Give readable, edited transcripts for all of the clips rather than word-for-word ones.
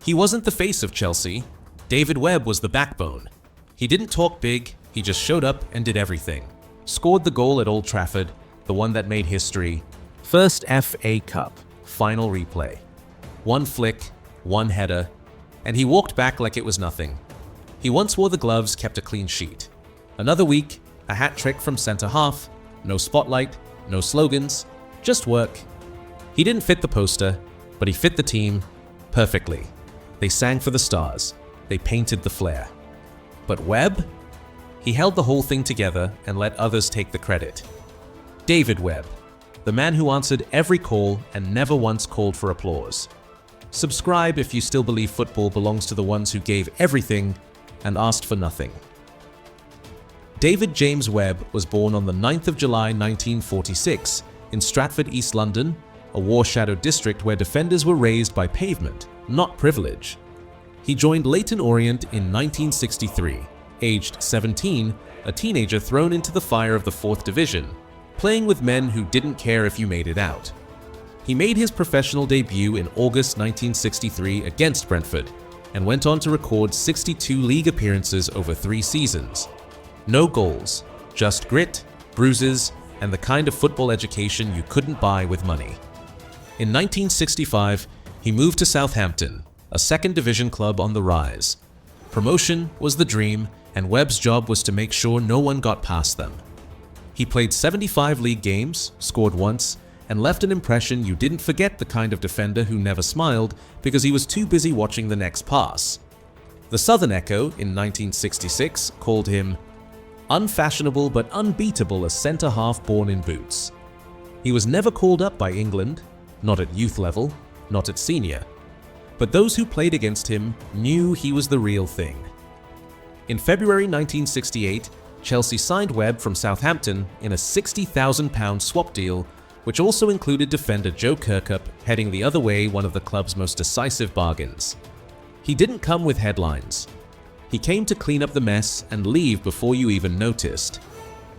He wasn't the face of Chelsea. David Webb was the backbone. He didn't talk big, he just showed up and did everything. Scored the goal at Old Trafford, the one that made history. First FA Cup Final replay. One flick, one header, and he walked back like it was nothing. He once wore the gloves, kept a clean sheet. Another week, a hat-trick from centre-half, no spotlight, no slogans, just work. He didn't fit the poster, but he fit the team perfectly. They sang for the stars. They painted the flair. But Webb? He held the whole thing together and let others take the credit. David Webb, the man who answered every call and never once called for applause. Subscribe if you still believe football belongs to the ones who gave everything and asked for nothing. David James Webb was born on the 9th of July 1946 in Stratford, East London, a war-shadowed district where defenders were raised by pavement, not privilege. He joined Leyton Orient in 1963, aged 17, a teenager thrown into the fire of the 4th Division, playing with men who didn't care if you made it out. He made his professional debut in August 1963 against Brentford and went on to record 62 league appearances over 3 seasons. No goals, just grit, bruises, and the kind of football education you couldn't buy with money. In 1965, he moved to Southampton, a 2nd Division club on the rise. Promotion was the dream, and Webb's job was to make sure no one got past them. He played 75 league games, scored once, and left an impression you didn't forget the kind of defender who never smiled because he was too busy watching the next pass. The Southern Echo in 1966 called him unfashionable but unbeatable as centre-half born in boots. He was never called up by England, not at youth level, not at senior. But those who played against him knew he was the real thing. In February 1968, Chelsea signed Webb from Southampton in a £60,000 swap deal, which also included defender Joe Kirkup heading the other way, one of the club's most decisive bargains. He didn't come with headlines. He came to clean up the mess and leave before you even noticed.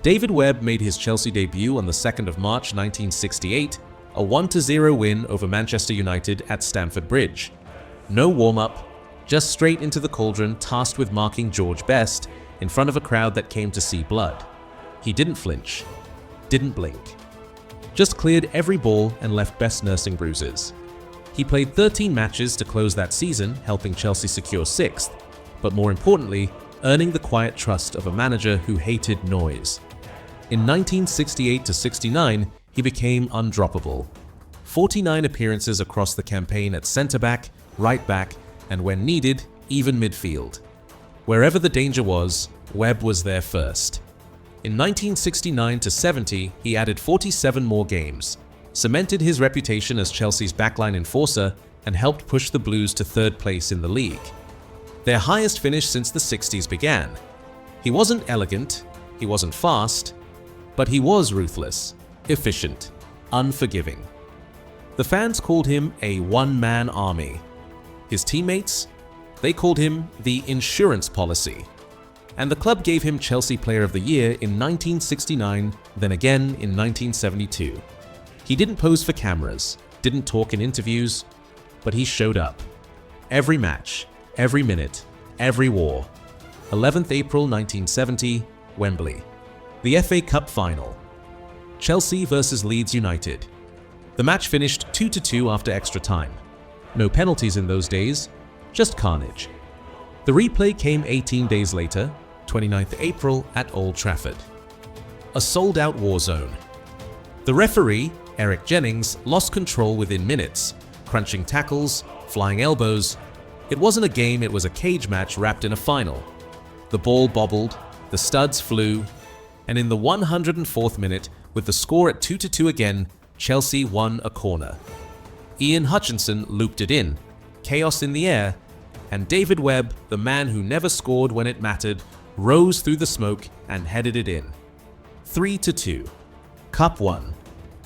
David Webb made his Chelsea debut on the 2nd of March 1968, a 1-0 win over Manchester United at Stamford Bridge. No warm-up, just straight into the cauldron tasked with marking George Best in front of a crowd that came to see blood. He didn't flinch, didn't blink. Just cleared every ball and left Best nursing bruises. He played 13 matches to close that season, helping Chelsea secure 6th, but more importantly, earning the quiet trust of a manager who hated noise. In 1968-69, he became undroppable. 49 appearances across the campaign at centre-back, right-back, and when needed, even midfield. Wherever the danger was, Webb was there first. In 1969-70, he added 47 more games, cemented his reputation as Chelsea's backline enforcer, and helped push the Blues to 3rd place in the league. Their highest finish since the 60s began. He wasn't elegant, he wasn't fast, but he was ruthless, efficient, unforgiving. The fans called him a one-man army. His teammates? They called him the insurance policy. And the club gave him Chelsea Player of the Year in 1969, then again in 1972. He didn't pose for cameras, didn't talk in interviews, but he showed up. Every match, every minute, every war. 11th April 1970, Wembley. The FA Cup Final. Chelsea versus Leeds United. The match finished 2-2 after extra time. No penalties in those days, just carnage. The replay came 18 days later, 29th April at Old Trafford. A sold-out war zone. The referee, Eric Jennings, lost control within minutes, crunching tackles, flying elbows. It wasn't a game, it was a cage match wrapped in a final. The ball bobbled, the studs flew, and in the 104th minute, with the score at 2-2 again, Chelsea won a corner. Ian Hutchinson looped it in, chaos in the air, and David Webb, the man who never scored when it mattered, rose through the smoke and headed it in. 3-2. Cup 1.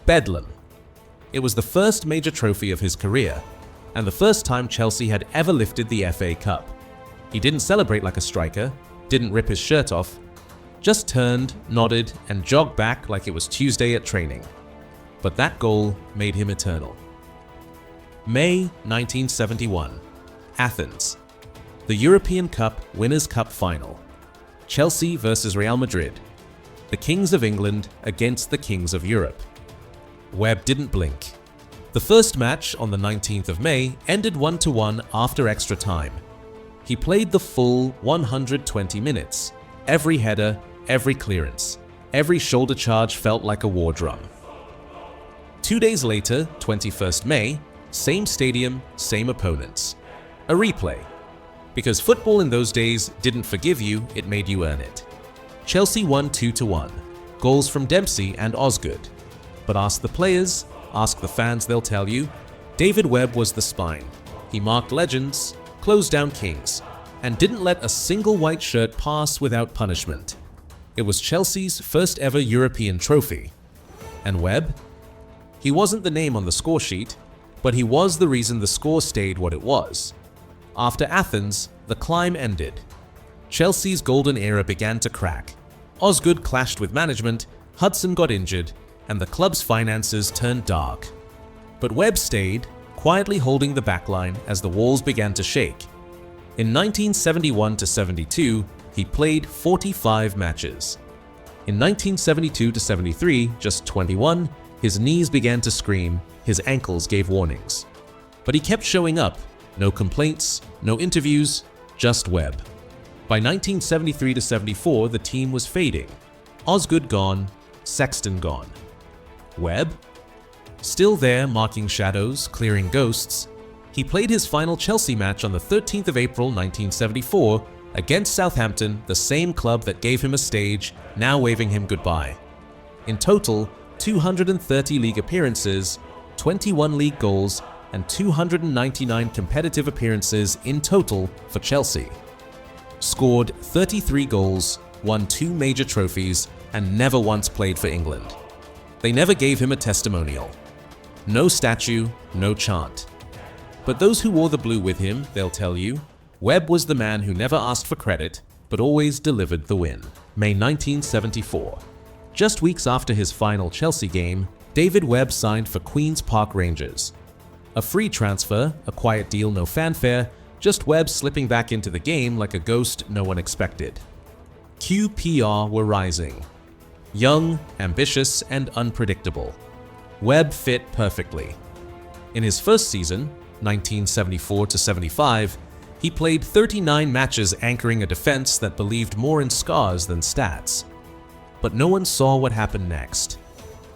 Bedlam. It was the first major trophy of his career, and the first time Chelsea had ever lifted the FA Cup. He didn't celebrate like a striker, didn't rip his shirt off, just turned, nodded, and jogged back like it was Tuesday at training. But that goal made him eternal. May 1971. Athens. The European Cup Winners' Cup Final. Chelsea versus Real Madrid. The Kings of England against the Kings of Europe. Webb didn't blink. The first match on the 19th of May ended 1-1 after extra time. He played the full 120 minutes. Every header, every clearance, every shoulder charge felt like a war drum. 2 days later, 21st May, same stadium, same opponents. A replay. Because football in those days didn't forgive you, it made you earn it. Chelsea won 2-1. Goals from Dempsey and Osgood. But ask the players, ask the fans, they'll tell you, David Webb was the spine. He marked legends, closed down kings, and didn't let a single white shirt pass without punishment. It was Chelsea's first ever European trophy. And Webb? He wasn't the name on the score sheet, but he was the reason the score stayed what it was. After Athens, the climb ended. Chelsea's golden era began to crack. Osgood clashed with management, Hudson got injured, and the club's finances turned dark. But Webb stayed, quietly holding the backline as the walls began to shake. In 1971-72, he played 45 matches. In 1972-73, just 21, his knees began to scream, his ankles gave warnings. But he kept showing up, no complaints, no interviews, just Webb. By 1973-74, the team was fading. Osgood gone, Sexton gone. Webb? Still there, marking shadows, clearing ghosts. He played his final Chelsea match on the 13th of April 1974 against Southampton, the same club that gave him a stage, now waving him goodbye. In total, 230 league appearances, 21 league goals, and 299 competitive appearances in total for Chelsea. Scored 33 goals, won 2 major trophies, and never once played for England. They never gave him a testimonial. No statue, no chant. But those who wore the blue with him, they'll tell you, Webb was the man who never asked for credit, but always delivered the win. May 1974. Just weeks after his final Chelsea game, David Webb signed for Queen's Park Rangers. A free transfer, a quiet deal, no fanfare, just Webb slipping back into the game like a ghost no one expected. QPR were rising. Young, ambitious, and unpredictable. Webb fit perfectly. In his first season, 1974-75, he played 39 matches anchoring a defense that believed more in scars than stats. But no one saw what happened next.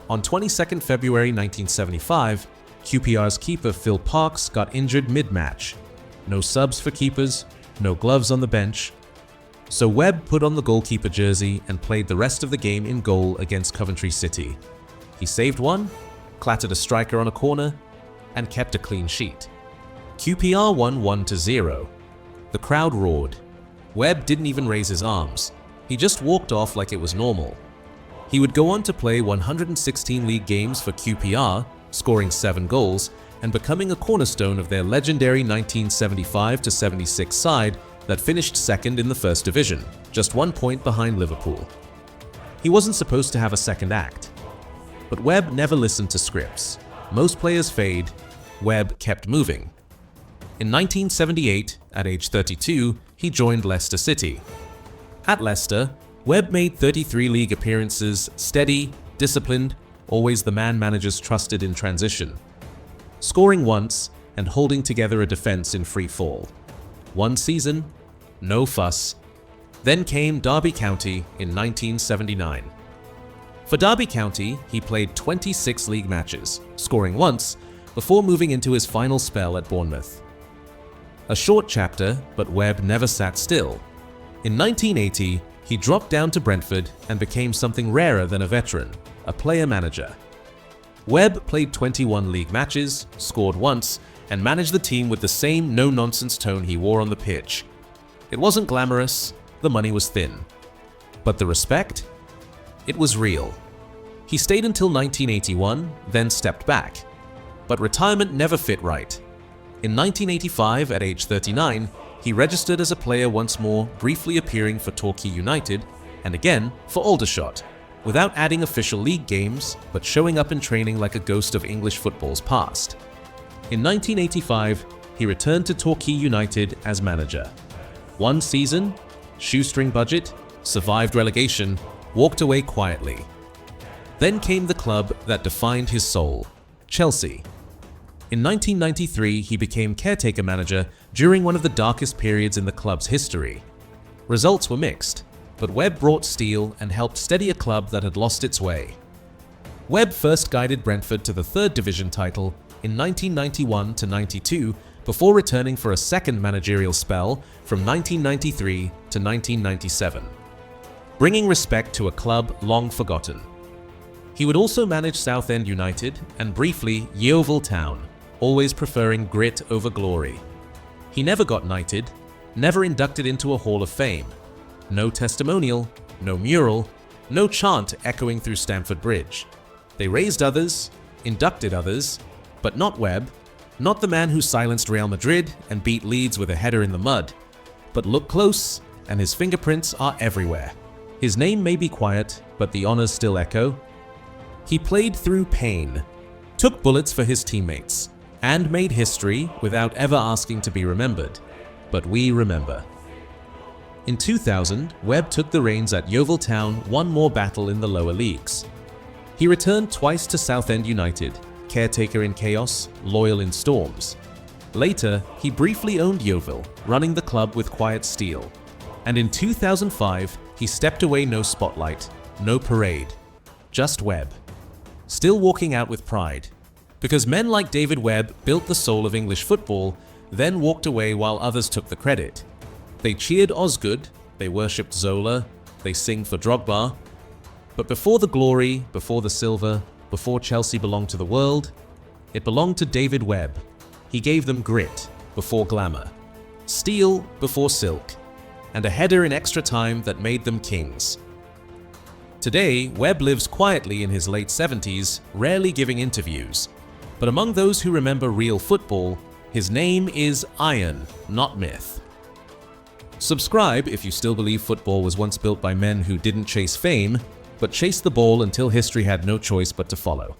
On 22nd February 1975, QPR's keeper Phil Parkes got injured mid-match. No subs for keepers, no gloves on the bench. So Webb put on the goalkeeper jersey and played the rest of the game in goal against Coventry City. He saved one, clattered a striker on a corner, and kept a clean sheet. QPR won 1-0. The crowd roared. Webb didn't even raise his arms. He just walked off like it was normal. He would go on to play 116 league games for QPR, scoring 7 goals, and becoming a cornerstone of their legendary 1975-76 side that finished second in the First Division, just 1 point behind Liverpool. He wasn't supposed to have a second act. But Webb never listened to scripts. Most players fade. Webb kept moving. In 1978, at age 32, he joined Leicester City. At Leicester, Webb made 33 league appearances, steady, disciplined, always the man managers trusted in transition. Scoring once and holding together a defense in free fall. 1 season, no fuss. Then came Derby County in 1979. For Derby County, he played 26 league matches, scoring once, before moving into his final spell at Bournemouth. A short chapter, but Webb never sat still. In 1980, he dropped down to Brentford and became something rarer than a veteran, a player-manager. Webb played 21 league matches, scored once, and managed the team with the same no-nonsense tone he wore on the pitch. It wasn't glamorous, the money was thin. But the respect? It was real. He stayed until 1981, then stepped back. But retirement never fit right. In 1985, at age 39, he registered as a player once more, briefly appearing for Torquay United, and again for Aldershot, without adding official league games, but showing up in training like a ghost of English football's past. In 1985, he returned to Torquay United as manager. One season, shoestring budget, survived relegation, walked away quietly. Then came the club that defined his soul, Chelsea. In 1993, he became caretaker manager during one of the darkest periods in the club's history. Results were mixed, but Webb brought steel and helped steady a club that had lost its way. Webb first guided Brentford to the third division title in 1991-92 before returning for a second managerial spell from 1993 to 1997, bringing respect to a club long forgotten. He would also manage Southend United and briefly Yeovil Town, always preferring grit over glory. He never got knighted, never inducted into a Hall of Fame. No testimonial, no mural, no chant echoing through Stamford Bridge. They raised others, inducted others, but not Webb, not the man who silenced Real Madrid and beat Leeds with a header in the mud. But look close, and his fingerprints are everywhere. His name may be quiet, but the honors still echo. He played through pain, took bullets for his teammates, and made history without ever asking to be remembered. But we remember. In 2000, Webb took the reins at Yeovil Town, one more battle in the lower leagues. He returned twice to Southend United, caretaker in chaos, loyal in storms. Later, he briefly owned Yeovil, running the club with quiet steel. And in 2005, he stepped away, no spotlight, no parade, just Webb. Still walking out with pride. Because men like David Webb built the soul of English football, then walked away while others took the credit. They cheered Osgood, they worshipped Zola, they sing for Drogba. But before the glory, before the silver, before Chelsea belonged to the world, it belonged to David Webb. He gave them grit before glamour, steel before silk, and a header in extra time that made them kings. Today, Webb lives quietly in his late 70s, rarely giving interviews. But among those who remember real football, his name is iron, not myth. Subscribe if you still believe football was once built by men who didn't chase fame, but chased the ball until history had no choice but to follow.